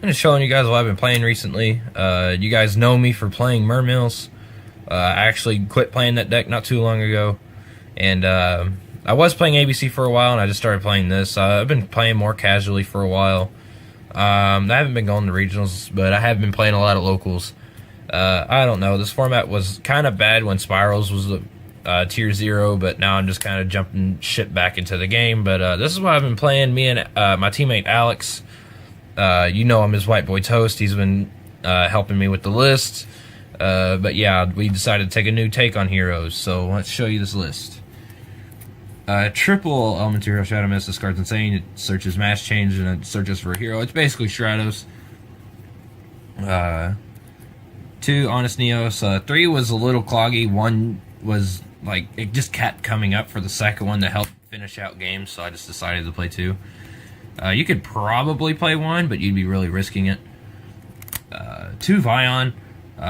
been showing you guys what I've been playing recently. You guys know me for playing Mermills. I actually quit playing that deck not too long ago, and I was playing ABC for a while, and I just started playing this. I've been playing more casually for a while. I haven't been going to regionals, but I have been playing a lot of locals. I don't know, this format was kind of bad when Spirals was tier 0, but now I'm just kind of jumping shit back into the game. But this is what I've been playing. Me and my teammate Alex, you know him as White Boy Toast. He's been helping me with the list. But yeah, we decided to take a new take on heroes, so let's show you this list. Triple Elemental Hero Shadow Mist. This card's insane. It searches Mass Change and it searches for a hero. It's basically Stratos. 2 Honest Neos. 3 was a little cloggy. 1 was like, it just kept coming up for the second one to help finish out games, so I just decided to play 2. You could probably play 1, but you'd be really risking it. 2 Vion.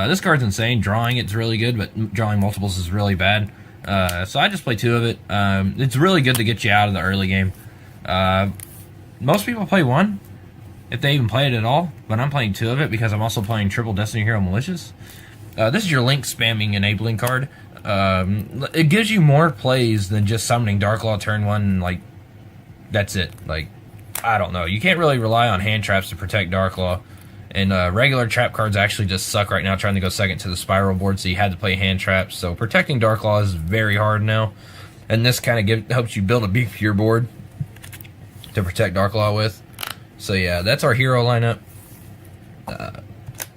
This card's insane. Drawing it's really good, but drawing multiples is really bad. So I just play 2 of it. It's really good to get you out of the early game. Most people play 1, if they even play it at all, but I'm playing 2 of it because I'm also playing triple Destiny Hero Malicious. This is your link spamming enabling card. It gives you more plays than just summoning Darklaw turn 1, and, like, that's it. Like, I don't know. You can't really rely on hand traps to protect Darklaw. And regular trap cards actually just suck right now, trying to go second to the Spiral board, so you had to play hand traps. So protecting Darklaw is very hard now. And this kind of helps you build a beefier board to protect Darklaw with. So yeah, that's our hero lineup.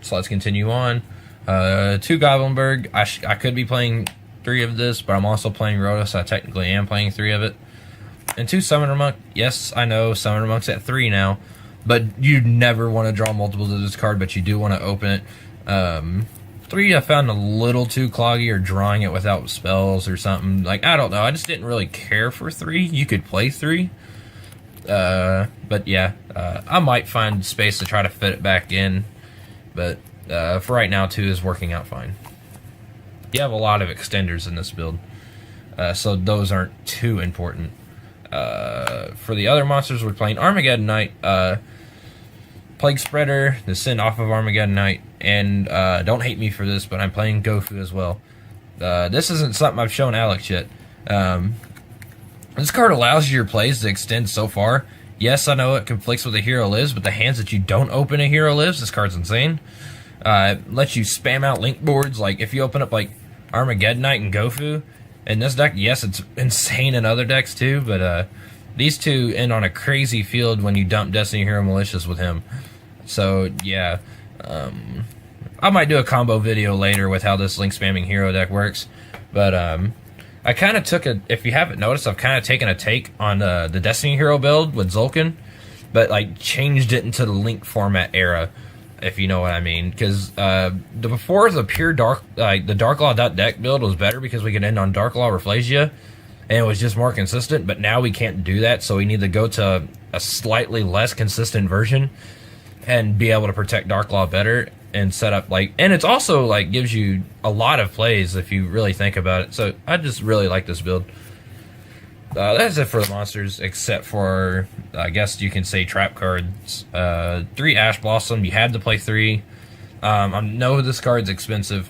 So let's continue on. 2 Goblinberg. I could be playing 3 of this, but I'm also playing Rhoda, so I technically am playing 3 of it. And 2 Summoner Monk. Yes, I know, Summoner Monk's at 3 now. But you never want to draw multiples of this card, but you do want to open it. 3 I found a little too cloggy, or drawing it without spells or something. Like, I don't know. I just didn't really care for 3. You could play 3. But yeah, I might find space to try to fit it back in. But for right now, 2 is working out fine. You have a lot of extenders in this build, so those aren't too important. For the other monsters, we're playing Armageddon Knight, Plague Spreader, the Sin off of Armageddon Knight, and don't hate me for this, but I'm playing Gofu as well. This isn't something I've shown Alex yet. This card allows your plays to extend so far. Yes, I know it conflicts with a Hero Lives, but the hands that you don't open a Hero Lives, this card's insane. It lets you spam out link boards. Like, if you open up, like, Armageddon Knight and Gofu, in this deck, yes, it's insane in other decks too, but these 2 end on a crazy field when you dump Destiny Hero Malicious with him. So, yeah. I might do a combo video later with how this link spamming hero deck works. But I kind of took if you haven't noticed, I've kind of taken a take on the Destiny Hero build with Zulkin, but like changed it into the link format era, if you know what I mean. Because before, the pure the Darklaw deck build was better because we could end on Darklaw Rafflesia, and it was just more consistent. But now we can't do that, so we need to go to a slightly less consistent version and be able to protect Darklaw better and set up, like, and it's also like gives you a lot of plays if you really think about it. So I just really like this build. That's it for the monsters, except for, I guess you can say, trap cards. 3 Ash Blossom. You had to play 3. I know this card's expensive,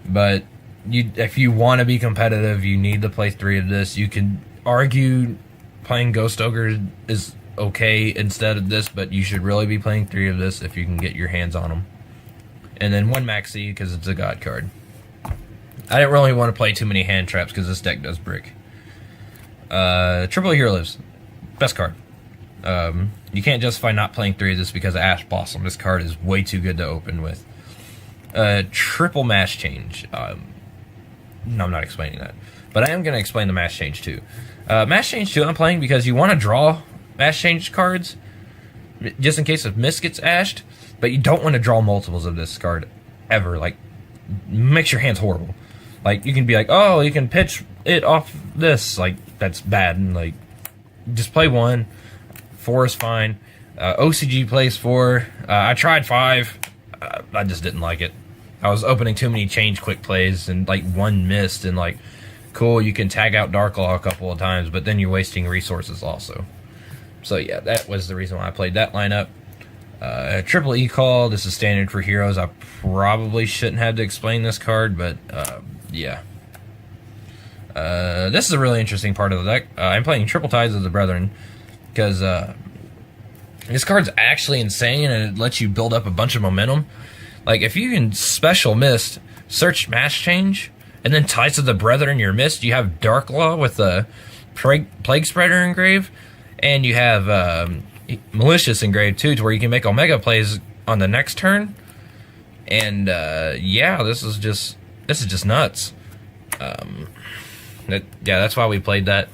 but if you want to be competitive, you need to play 3 of this. You can argue playing Ghost Ogre is okay instead of this, but you should really be playing 3 of this if you can get your hands on them. And then 1 Maxi, because it's a god card. I didn't really want to play too many hand traps because this deck does brick. Triple Hero Lives. Best card. You can't justify not playing 3 of this because of Ash Blossom. This card is way too good to open with. Triple Mass Change. No, I'm not explaining that. But I am going to explain the Mass Change too. Mass Change 2 I'm playing because you want to draw Mass Change cards just in case if Mist gets ashed, but you don't want to draw multiples of this card ever. Like, makes your hands horrible. Like, you can be like, oh, you can pitch it off this. Like, that's bad. And, like, just play 1. 4 is fine. OCG plays 4. I tried 5. I just didn't like it. I was opening too many change quick plays and, like, 1 missed. And, like, cool, you can tag out Darklaw a couple of times, but then you're wasting resources also. So, yeah, that was the reason why I played that lineup. Triple E-Call, this is standard for heroes. I probably shouldn't have to explain this card, but yeah. This is a really interesting part of the deck. I'm playing Triple Tides of the Brethren, because this card's actually insane, and it lets you build up a bunch of momentum. Like, if you can Special Mist, search Mass Change, and then Tides of the Brethren your Mist, you have Dark Law with the Plague Spreader engraved, and you have Malicious engraved too, to where you can make Omega plays on the next turn. And yeah, this is just nuts. That's why we played that.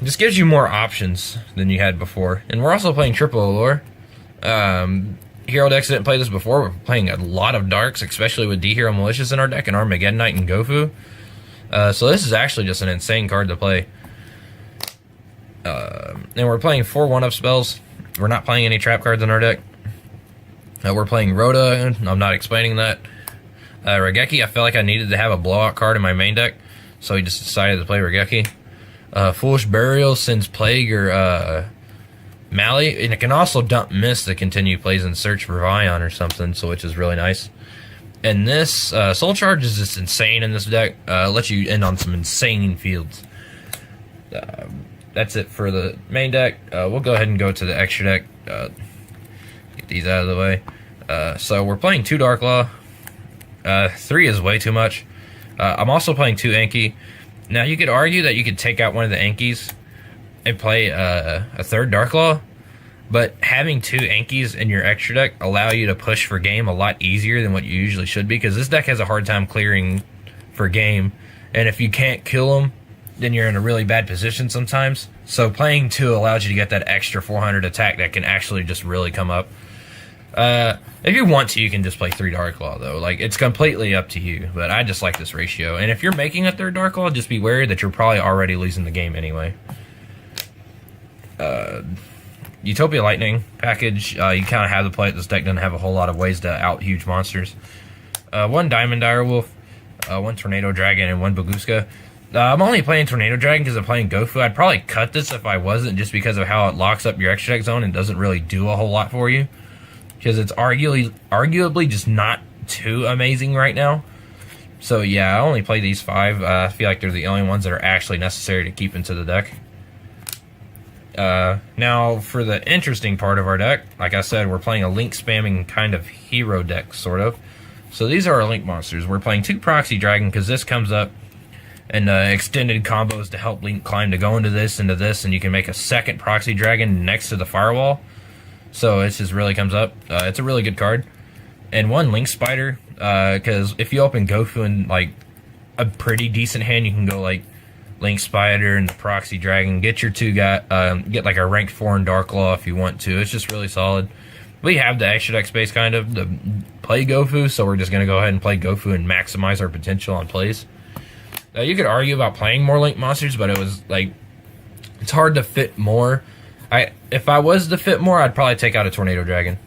Just gives you more options than you had before. And we're also playing Triple Allure. Hero decks didn't play this before. We're playing a lot of Darks, especially with D-Hero Malicious in our deck, and Armageddon Knight and Gofu. So this is actually just an insane card to play. And we're playing 4 1-up spells. We're not playing any trap cards in our deck. We're playing Rhoda. I'm not explaining that. Regeki, I felt like I needed to have a blowout card in my main deck, so we just decided to play Regeki. Foolish Burial sends Plague or Mally, and it can also dump Mist to continue plays and search for Vion or something, so which is really nice. And this Soul Charge is just insane in this deck. Lets you end on some insane fields. That's it for the main deck. We'll go ahead and go to the extra deck. Get these out of the way. So we're playing 2 Dark Law. 3 is way too much. I'm also playing 2 Anki. Now, you could argue that you could take out one of the Ankies and play a 3rd Dark Law, but having 2 Ankies in your extra deck allow you to push for game a lot easier than what you usually should be, because this deck has a hard time clearing for game, and if you can't kill them, then you're in a really bad position sometimes. So playing 2 allows you to get that extra 400 attack that can actually just really come up. If you want to, you can just play 3 Dark Law, though. Like, it's completely up to you, but I just like this ratio. And if you're making a 3rd Dark Law, just be wary that you're probably already losing the game anyway. Utopia Lightning package, you kind of have to play it. This deck doesn't have a whole lot of ways to out huge monsters. 1 Diamond Direwolf, 1 Tornado Dragon, and 1 Baguska. I'm only playing Tornado Dragon because I'm playing Gofu. I'd probably cut this if I wasn't, just because of how it locks up your extra deck zone and doesn't really do a whole lot for you. Because it's arguably just not too amazing right now. So yeah, I only play these 5. I feel like they're the only ones that are actually necessary to keep into the deck. Now, for the interesting part of our deck, like I said, we're playing a link spamming kind of hero deck, sort of. So these are our link monsters. We're playing 2 Proxy Dragon, because this comes up and extended combos to help Link climb to go into this, and you can make a 2nd Proxy Dragon next to the Firewall. So it just really comes up. It's a really good card. And 1 Link Spider, because if you open Gofu in like a pretty decent hand, you can go like Link Spider and the Proxy Dragon. Get your 2 guy, get like a ranked 4 in Dark Law if you want to. It's just really solid. We have the extra deck space kind of to play Gofu, so we're just gonna go ahead and play Gofu and maximize our potential on plays. You could argue about playing more Link monsters, but it was like, it's hard to fit more. If I was to fit more, I'd probably take out a Tornado Dragon.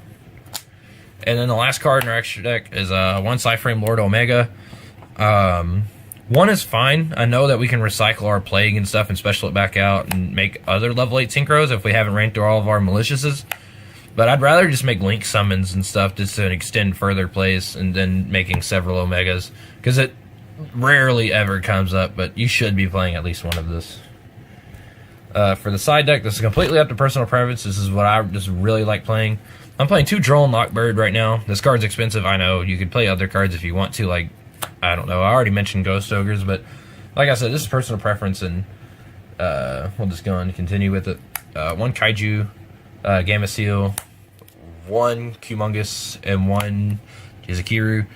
And then the last card in our extra deck is 1 Cyframe Lord Omega. 1 is fine. I know that we can recycle our Plague and stuff and special it back out and make other level 8 synchros if we haven't ranked through all of our Maliciouses. But I'd rather just make Link summons and stuff just to extend further plays, and then making several Omegas. Because it rarely ever comes up, but you should be playing at least one of this. For the side deck, this is completely up to personal preference. This is what I just really like playing. I'm playing 2 Droll and Lockbird right now. This card's expensive, I know. You could play other cards if you want to, like, I don't know. I already mentioned Ghost Ogres, but like I said, this is personal preference, and we'll just go on and continue with it. 1 Kaiju, Gamma Seal, 1 Humongous, and 1 Jizukiru.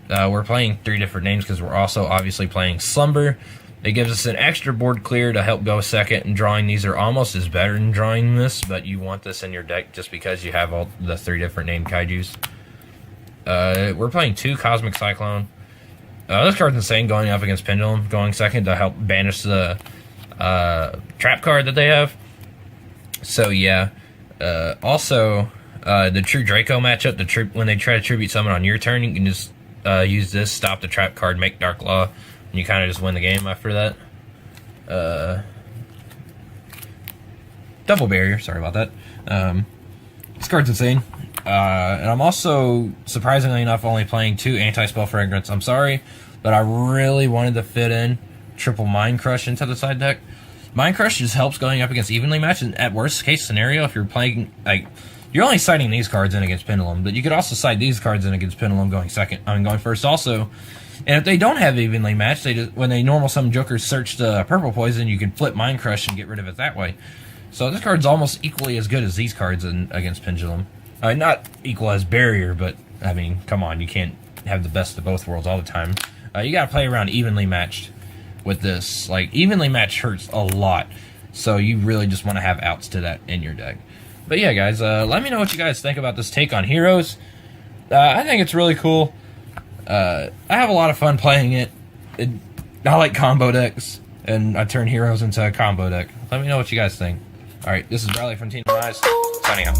We're playing 3 different names because we're also obviously playing Slumber. It gives us an extra board clear to help go 2nd, and drawing these are almost as better than drawing this, but you want this in your deck just because you have all the 3 different named Kaijus. We're playing 2 Cosmic Cyclone. This card's insane going up against Pendulum, going 2nd to help banish the trap card that they have. So yeah. Also, the True Draco matchup, when they try to Tribute Summon on your turn, you can just use this, stop the trap card, make Dark Law, and you kind of just win the game after that. Double Barrier, sorry about that. This card's insane. And I'm also, surprisingly enough, only playing 2 Anti-Spell Fragrance. I'm sorry, but I really wanted to fit in triple Mind Crush into the side deck. Mind Crush just helps going up against evenly matched, and at worst case scenario, if you're playing, like, you're only siding these cards in against Pendulum, but you could also side these cards in against Pendulum going going first also. And if they don't have evenly matched, when they normal summon Jokers search the Purple Poison, you can flip Mind Crush and get rid of it that way. So this card's almost equally as good as these cards against Pendulum. Not equal as Barrier, but, I mean, come on, you can't have the best of both worlds all the time. You gotta play around evenly matched with this. Like, evenly matched hurts a lot, so you really just want to have outs to that in your deck. But yeah, guys, let me know what you guys think about this take on Heroes. I think it's really cool. I have a lot of fun playing it. I like combo decks, and I turn Heroes into a combo deck. Let me know what you guys think. Alright, this is Riley from TeamDemise, signing out.